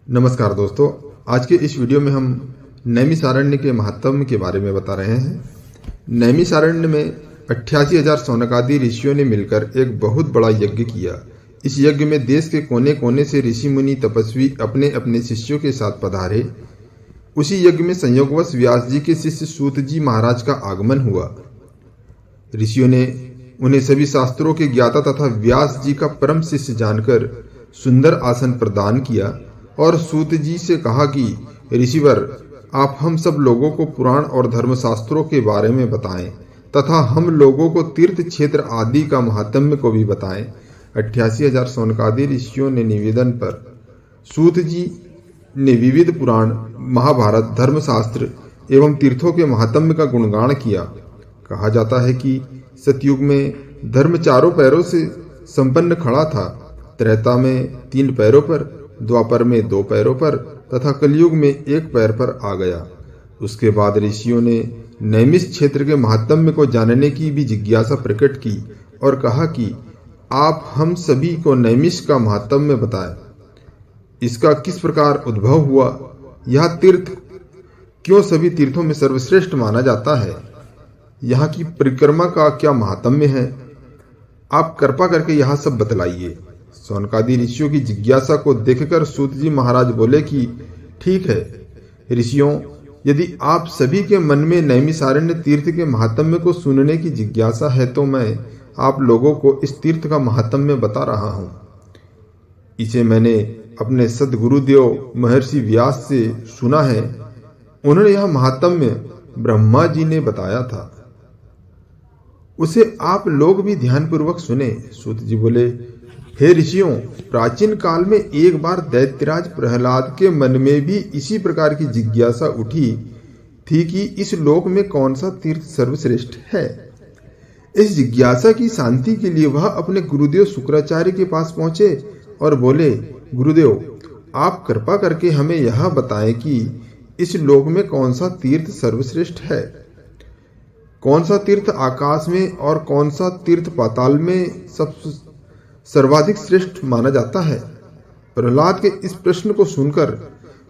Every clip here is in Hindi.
नमस्कार दोस्तों, आज के इस वीडियो में हम नैमिषारण्य के महात्म्य के बारे में बता रहे हैं। नैमिषारण्य में 88,000 शौनकादि ऋषियों ने मिलकर एक बहुत बड़ा यज्ञ किया। इस यज्ञ में देश के कोने कोने से ऋषि मुनि तपस्वी अपने अपने शिष्यों के साथ पधारे। उसी यज्ञ में संयोगवश व्यास जी के शिष्य सूत जी महाराज का आगमन हुआ। ऋषियों ने उन्हें सभी शास्त्रों के ज्ञाता तथा व्यास जी का परम शिष्य जानकर सुंदर आसन प्रदान किया और सूत जी से कहा कि ऋषिवर, आप हम सब लोगों को पुराण और धर्मशास्त्रों के बारे में बताएं तथा हम लोगों को तीर्थ क्षेत्र आदि का महात्म्य को भी बताएं। 88,000 शौनकादि ऋषियों ने निवेदन पर सूत जी ने विविध पुराण, महाभारत, धर्मशास्त्र एवं तीर्थों के महात्म्य का गुणगान किया। कहा जाता है कि सतयुग में धर्म चारों पैरों से संपन्न खड़ा था, त्रेता में 3 पैरों पर, द्वापर में 2 पैरों पर तथा कलयुग में 1 पैर पर आ गया। उसके बाद ऋषियों ने नैमिष क्षेत्र के महात्म्य को जानने की भी जिज्ञासा प्रकट की और कहा कि आप हम सभी को नैमिष का महात्म्य बताएं। इसका किस प्रकार उद्भव हुआ, यह तीर्थ क्यों सभी तीर्थों में सर्वश्रेष्ठ माना जाता है, यहाँ की परिक्रमा का क्या महात्म्य है, आप कृपा करके यह सब बतलाइए। शौनकादि ऋषियों की जिज्ञासा को देखकर सूत जी महाराज बोले कि ठीक है ऋषियों, यदि आप सभी के मन में नैमिषारण्य तीर्थ के महात्म्य को सुनने की जिज्ञासा है तो मैं आप लोगों को इस तीर्थ का महात्म्य बता रहा हूं। इसे मैंने अपने सद्गुरुदेव महर्षि व्यास से सुना है। उन्होंने यह महात्म्य ब्रह्मा जी ने बताया था, उसे आप लोग भी ध्यानपूर्वक सुने। सूत जी बोले, हे ऋषियों, प्राचीन काल में एक बार दैत्यराज प्रहलाद के मन में भी इसी प्रकार की जिज्ञासा उठी थी कि इस लोक में कौन सा तीर्थ सर्वश्रेष्ठ है। इस जिज्ञासा की शांति के लिए वह अपने गुरुदेव शुक्राचार्य के पास पहुंचे और बोले, गुरुदेव, आप कृपा करके हमें यह बताएं कि इस लोक में कौन सा तीर्थ सर्वश्रेष्ठ है। कौन सा तीर्थ आकाश में और कौन सा तीर्थ पाताल में सर्वाधिक श्रेष्ठ माना जाता है। प्रहलाद के इस प्रश्न को सुनकर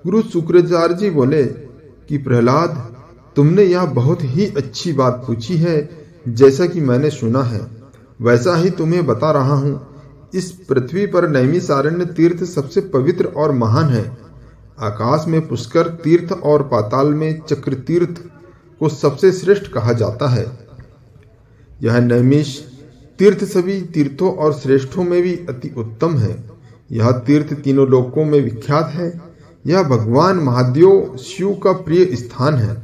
गुरु शुक्राचार्य जी बोले कि प्रहलाद, तुमने यह बहुत ही अच्छी बात पूछी है। जैसा कि मैंने सुना है वैसा ही तुम्हें बता रहा हूं। इस पृथ्वी पर नैमिषारण्य तीर्थ सबसे पवित्र और महान है। आकाश में पुष्कर तीर्थ और पाताल में चक्र तीर्थ को सबसे श्रेष्ठ कहा जाता है। यह नैमिष तीर्थ सभी तीर्थों और श्रेष्ठों में भी अति उत्तम है। यह तीर्थ तीनों लोकों में विख्यात है। यह भगवान महादेव शिव का प्रिय स्थान है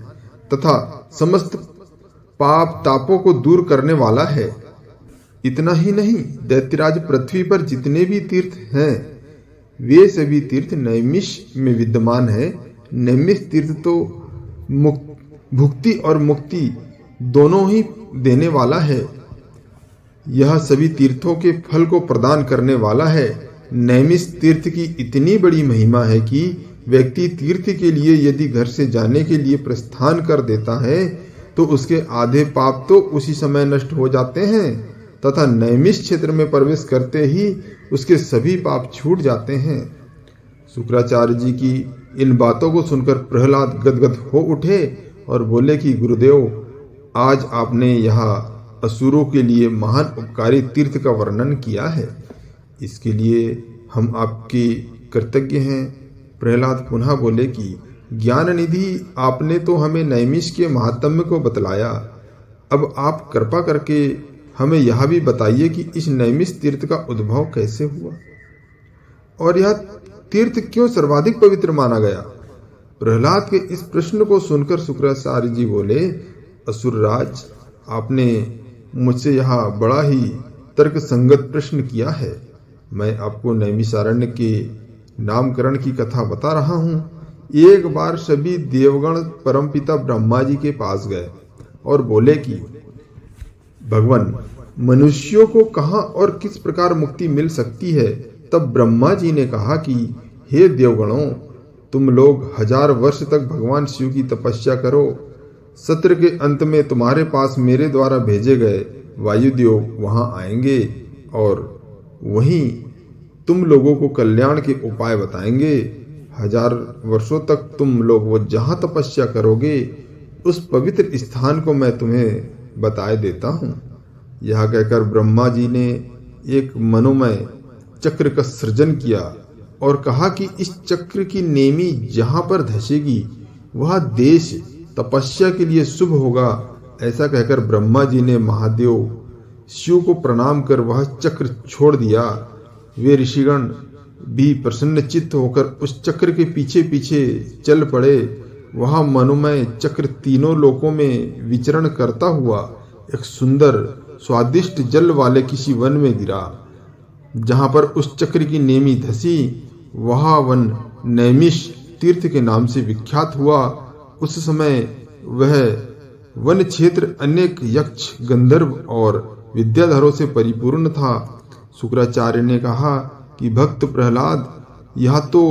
तथा समस्त पाप तापों को दूर करने वाला है। इतना ही नहीं, दैत्यराज पृथ्वी पर जितने भी तीर्थ हैं वे सभी तीर्थ नैमिष में विद्यमान है। नैमिष तीर्थ तो भुक्ति और मुक्ति दोनों ही देने वाला है। यह सभी तीर्थों के फल को प्रदान करने वाला है। नैमिष तीर्थ की इतनी बड़ी महिमा है कि व्यक्ति तीर्थ के लिए यदि घर से जाने के लिए प्रस्थान कर देता है तो उसके आधे पाप तो उसी समय नष्ट हो जाते हैं तथा नैमिष क्षेत्र में प्रवेश करते ही उसके सभी पाप छूट जाते हैं। शुक्राचार्य जी की इन बातों को सुनकर प्रहलाद गदगद हो उठे और बोले कि गुरुदेव, आज आपने यहाँ असुरों के लिए महान उपकारी तीर्थ का वर्णन किया है, इसके लिए हम आपके कृतज्ञ हैं। प्रहलाद पुनः बोले कि ज्ञान निधि, आपने तो हमें नैमिष के महात्म्य को बतलाया, अब आप कृपा करके हमें यह भी बताइए कि इस नैमिष तीर्थ का उद्भव कैसे हुआ और यह तीर्थ क्यों सर्वाधिक पवित्र माना गया। प्रहलाद के इस प्रश्न को सुनकर शुक्राचार्य जी बोले, असुरराज, आपने मुझसे यह बड़ा ही तर्क संगत प्रश्न किया है। मैं आपको नैमिषारण्य के नामकरण की कथा बता रहा हूँ। एक बार सभी देवगण परमपिता ब्रह्मा जी के पास गए और बोले कि भगवान, मनुष्यों को कहाँ और किस प्रकार मुक्ति मिल सकती है। तब ब्रह्मा जी ने कहा कि हे देवगणों, तुम लोग 1000 वर्ष तक भगवान शिव की तपस्या करो। सत्र के अंत में तुम्हारे पास मेरे द्वारा भेजे गए वायुदेव वहां आएंगे और वहीं तुम लोगों को कल्याण के उपाय बताएंगे। 1000 वर्षों तक तुम लोग वो जहां तपस्या करोगे उस पवित्र स्थान को मैं तुम्हें बताए देता हूं। यह कहकर ब्रह्मा जी ने एक मनोमय चक्र का सृजन किया और कहा कि इस चक्र की नेमी जहां पर धसेगी वह देश तपस्या के लिए शुभ होगा। ऐसा कहकर ब्रह्मा जी ने महादेव शिव को प्रणाम कर वह चक्र छोड़ दिया। वे ऋषिगण भी प्रसन्नचित्त होकर उस चक्र के पीछे पीछे चल पड़े। वह मनोमय चक्र तीनों लोकों में विचरण करता हुआ एक सुंदर स्वादिष्ट जल वाले किसी वन में गिरा। जहां पर उस चक्र की नेमी धसी वह वन नैमिष तीर्थ के नाम से विख्यात हुआ। उस समय वह वन क्षेत्र अनेक यक्ष, गंधर्व और विद्याधरों से परिपूर्ण था। शुक्राचार्य ने कहा कि भक्त प्रहलाद, यह तो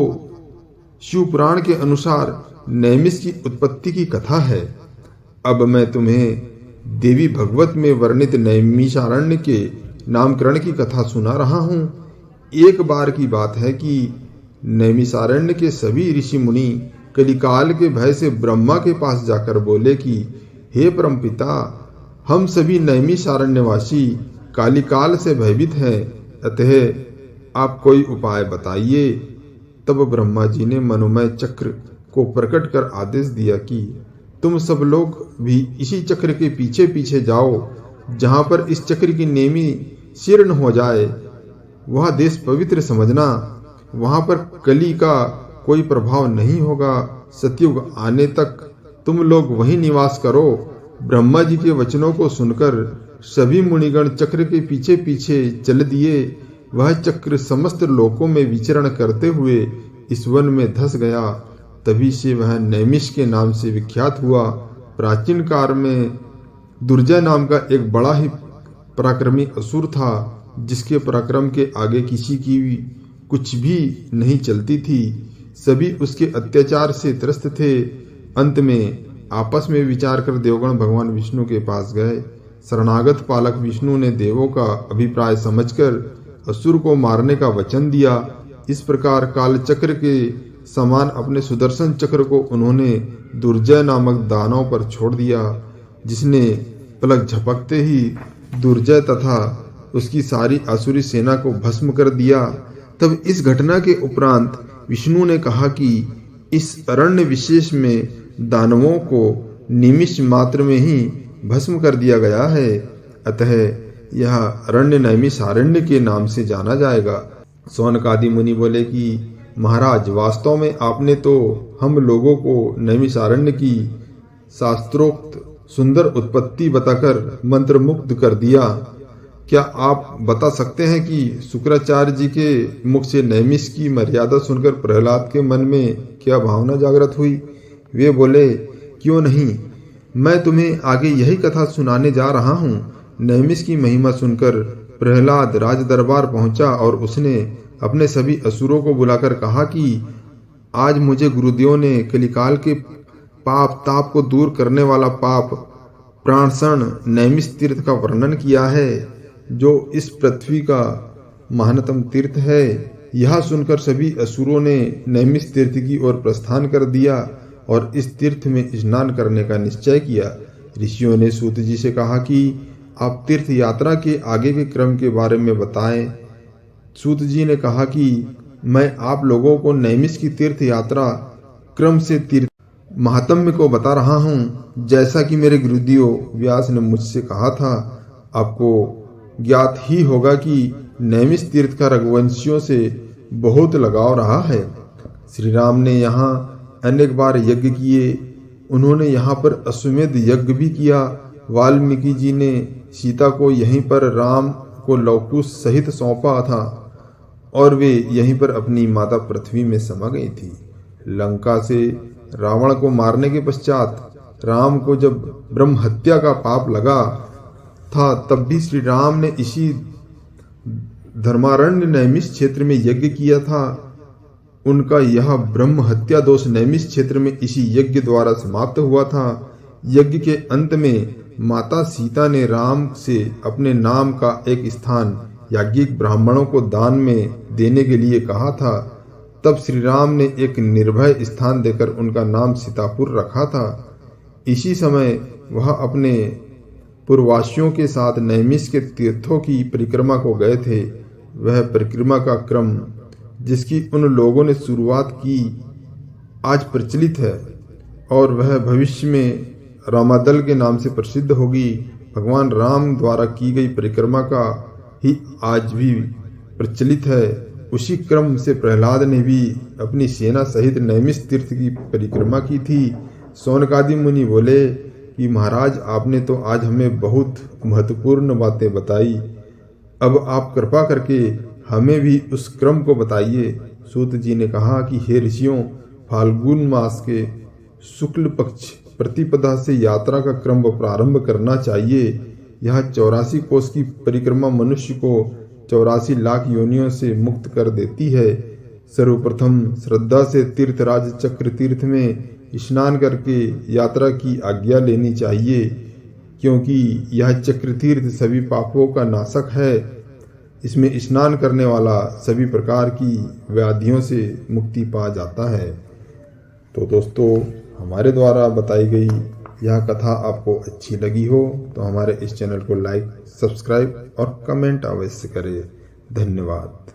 शिव पुराण के अनुसार नैमिष की उत्पत्ति की कथा है। अब मैं तुम्हें देवी भगवत में वर्णित नैमिषारण्य के नामकरण की कथा सुना रहा हूँ। एक बार की बात है कि नैमिषारण्य के सभी ऋषि मुनि कलिकाल के भय से ब्रह्मा के पास जाकर बोले कि हे परमपिता, हम सभी नैमिषारण्यवासी कालिकाल से भयभीत हैं, अतः आप कोई उपाय बताइए। तब ब्रह्मा जी ने मनोमय चक्र को प्रकट कर आदेश दिया कि तुम सब लोग भी इसी चक्र के पीछे पीछे जाओ। जहां पर इस चक्र की नेमी शीर्ण हो जाए वह देश पवित्र समझना। वहां पर कली का कोई प्रभाव नहीं होगा। सतयुग आने तक तुम लोग वहीं निवास करो। ब्रह्मा जी के वचनों को सुनकर सभी मुनिगण चक्र के पीछे पीछे चल दिए। वह चक्र समस्त लोकों में विचरण करते हुए इस वन में धस गया। तभी से वह नैमिष के नाम से विख्यात हुआ। प्राचीन काल में दुर्जय नाम का एक बड़ा ही पराक्रमी असुर था, जिसके पराक्रम के आगे किसी की भी कुछ भी नहीं चलती थी। सभी उसके अत्याचार से त्रस्त थे। अंत में आपस में विचार कर देवगण भगवान विष्णु के पास गए। शरणागत पालक विष्णु ने देवों का अभिप्राय समझकर असुर को मारने का वचन दिया। इस प्रकार काल चक्र के समान अपने सुदर्शन चक्र को उन्होंने दुर्जय नामक दानव पर छोड़ दिया, जिसने पलक झपकते ही दुर्जय तथा उसकी सारी आसुरी सेना को भस्म कर दिया। तब इस घटना के उपरांत विष्णु ने कहा कि इस अरण्य विशेष में दानवों को निमिष मात्र में ही भस्म कर दिया गया है, अतः यह अरण्य नैमिषारण्य के नाम से जाना जाएगा। सौनकादि मुनि बोले कि महाराज, वास्तव में आपने तो हम लोगों को नैमिषारण्य की शास्त्रोक्त सुंदर उत्पत्ति बताकर मंत्रमुग्ध कर दिया। क्या आप बता सकते हैं कि शुक्राचार्य जी के मुख से नैमिष की मर्यादा सुनकर प्रहलाद के मन में क्या भावना जागृत हुई? वे बोले, क्यों नहीं, मैं तुम्हें आगे यही कथा सुनाने जा रहा हूँ। नैमिष की महिमा सुनकर प्रहलाद राज दरबार पहुंचा और उसने अपने सभी असुरों को बुलाकर कहा कि आज मुझे गुरुदेव ने कलिकाल के पाप ताप को दूर करने वाला पाप प्राणसण नैमिष तीर्थ का वर्णन किया है, जो इस पृथ्वी का महानतम तीर्थ है। यह सुनकर सभी असुरों ने नैमिष तीर्थ की ओर प्रस्थान कर दिया और इस तीर्थ में स्नान करने का निश्चय किया। ऋषियों ने सूत जी से कहा कि आप तीर्थ यात्रा के आगे के क्रम के बारे में बताएं। सूत जी ने कहा कि मैं आप लोगों को नैमिष की तीर्थ यात्रा क्रम से तीर्थ महात्म्य को बता रहा हूँ, जैसा कि मेरे गुरुदेव व्यास ने मुझसे कहा था। आपको ज्ञात ही होगा कि नैमिष तीर्थ का रघुवंशियों से बहुत लगाव रहा है। श्री राम ने यहाँ अनेक बार यज्ञ किए। उन्होंने यहाँ पर अश्वमेध यज्ञ भी किया। वाल्मीकि जी ने सीता को यहीं पर राम को लवकुश सहित सौंपा था और वे यहीं पर अपनी माता पृथ्वी में समा गई थी। लंका से रावण को मारने के पश्चात राम को जब ब्रह्म हत्या का पाप लगा था, तब भी श्री राम ने इसी धर्मारण्य नैमिष क्षेत्र में यज्ञ किया था। उनका यह ब्रह्म हत्या दोष नैमिष क्षेत्र में इसी यज्ञ द्वारा समाप्त हुआ था। यज्ञ के अंत में माता सीता ने राम से अपने नाम का एक स्थान याज्ञिक ब्राह्मणों को दान में देने के लिए कहा था। तब श्री राम ने एक निर्भय स्थान देकर उनका नाम सीतापुर रखा था। इसी समय वह अपने पूर्ववासियों के साथ नैमिष के तीर्थों की परिक्रमा को गए थे। वह परिक्रमा का क्रम जिसकी उन लोगों ने शुरुआत की आज प्रचलित है और वह भविष्य में रामादल के नाम से प्रसिद्ध होगी। भगवान राम द्वारा की गई परिक्रमा का ही आज भी प्रचलित है। उसी क्रम से प्रहलाद ने भी अपनी सेना सहित नैमिष तीर्थ की परिक्रमा की थी। शौनकादि मुनि बोले कि महाराज, आपने तो आज हमें बहुत महत्वपूर्ण बातें बताई, अब आप कृपा करके हमें भी उस क्रम को बताइए। सूत जी ने कहा कि हे ऋषियों, फाल्गुन मास के शुक्ल पक्ष प्रतिपदा से यात्रा का क्रम प्रारंभ करना चाहिए। यह 84 कोस की परिक्रमा मनुष्य को 84 लाख योनियों से मुक्त कर देती है। सर्वप्रथम श्रद्धा से तीर्थराज चक्र तीर्थ में स्नान करके यात्रा की आज्ञा लेनी चाहिए, क्योंकि यह चक्र तीर्थ सभी पापों का नाशक है। इसमें स्नान करने वाला सभी प्रकार की व्याधियों से मुक्ति पा जाता है। तो दोस्तों, हमारे द्वारा बताई गई यह कथा आपको अच्छी लगी हो तो हमारे इस चैनल को लाइक, सब्सक्राइब और कमेंट अवश्य करें। धन्यवाद।